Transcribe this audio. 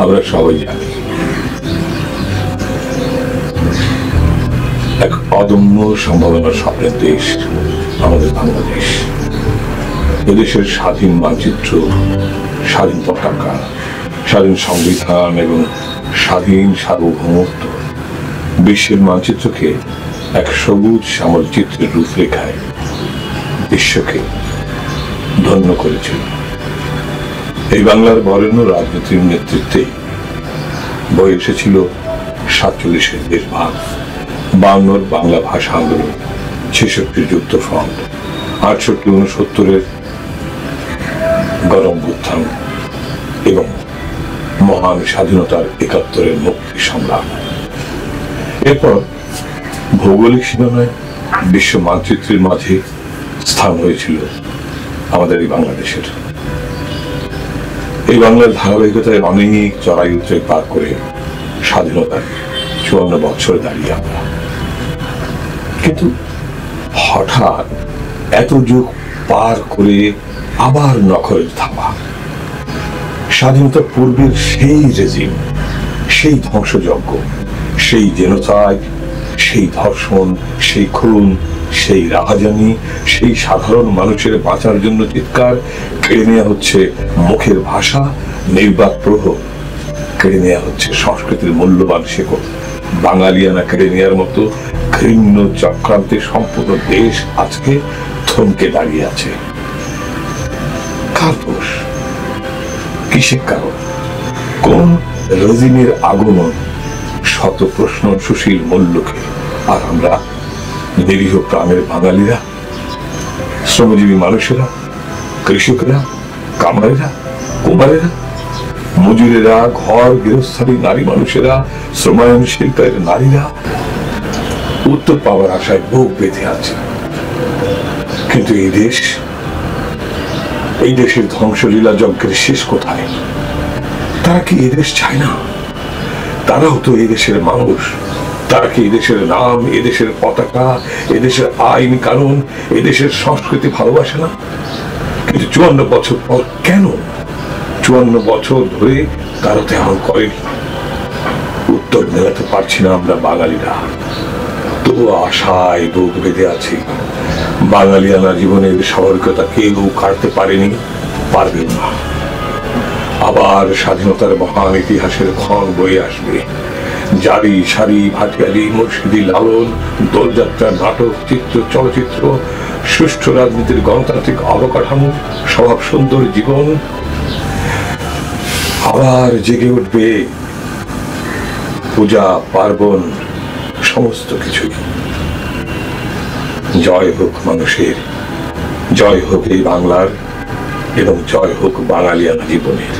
আমরা সবাই জানি এক অদম্য সম্ভাবনার স্বপ্নের দেশ আমাদের বাংলাদেশ। এদেশের স্বাধীন মানচিত্র, স্বাধীন পতাকা, স্বাধীন সংবিধান এবং স্বাধীন সার্বভৌমত্ব বিশ্বের মানচিত্রকে এক সবুজ শ্যামল চিত্রের রূপরেখায় বিশ্বকে ধন্য করেছিল। এই বাংলার বরেণ্য রাজনীতির নেতৃত্বে বয়ে এসেছিল 47-এর দেশভাগ, 52-র বাংলা ভাষা আন্দোলন, 66-র যুদ্ধফ্রন্ট, 68-69-এর গণঅভ্যুত্থান এবং মহান স্বাধীনতার 71-এর মুক্তি সংগ্রাম। এরপর ভৌগোলিক সীমানায় বিশ্ব মানচিত্রের মাঝে স্থান হয়েছিল আমাদের এই বাংলাদেশের। এই বাংলার ধারাবাহিকতায় অনেক চড়াই উতরাই পার করে স্বাধীনতার 54 বছর দাঁড়িয়ে আমরা। কিন্তু হঠাৎ এত যুগ পার করে আবার নখরের ধাপা, স্বাধীনতার পূর্বের সেই রেজিম, সেই ধ্বংসযজ্ঞ, সেই জেনোসাইড, সেই ধর্ষণ, সেই খুন, সেই রাহাজানি, সেই সাধারণ মানুষের বাঁচার জন্য চিৎকার, কেড়ে নেওয়া হচ্ছে মুখের ভাষা, নির্বাক প্রহ, কেড়ে নেওয়া হচ্ছে সংস্কৃতির মূল্যবান শেকড়। বাঙালিয়ানা কেড়ে নেওয়ার মতো ঘৃণ্য চক্রান্তে সম্পূর্ণ দেশ আজকে থমকে দাঁড়িয়ে আছে। কার দোষ? কিসের কারণ? কোন রেজিমের আগমন? শত প্রশ্ন সুশীল মূল্যকে। আর আমরা নিরীহ প্রাণের বাঙালিরা, শ্রমজীবী মানুষেরা, কৃষকেরা, কামারেরা, কুমারেরা, মজুরেরা, ঘর গৃহস্থালী নারী মানুষেরা, শ্রমায়ন শিল্পের নারীরা উত্তর পাওয়ার আশায় বুক বেঁধে আছে। কিন্তু এই দেশের ধ্বংসলীলা যজ্ঞের শেষ কোথায়? তারা কি এই দেশ চায় না? তারাও তো এই দেশের মানুষ। তারা কি এদেশের নাম, এদেশের পতাকা, এদেশের আইন কানুন, এদেশের সংস্কৃতি ভালোবাসে না? কিন্তু 54 বছর পর কেন? 54 বছর ধরে তারা তেমন করেনি। উত্তর মেলাতে পারছি না আমরা বাঙালিরা। তবু আশায় বুক বেঁধে আছি। বাঙালিয়ানা জীবনের স্বাভাবিকতা কেউ কাটতে পারেনি, পারবে না। আবার স্বাধীনতার মহান ইতিহাসের ক্ষণ বয়ে আসবে। জারি, সারি, ভাটিয়ালি, মুর্শিদি, লালন, দোলযাত্রা, নাটক, চিত্র, চলচ্চিত্র, সুষ্ঠু রাজনীতির গণতান্ত্রিক অবকাঠামো, স্বভাব সুন্দর জীবন আবার জেগে উঠবে। পূজা, পার্বণ, সমস্ত কিছুই। জয় হোক মানুষের, জয় হোক এই বাংলার, এবং জয় হোক বাঙালিয়ানা জীবনের।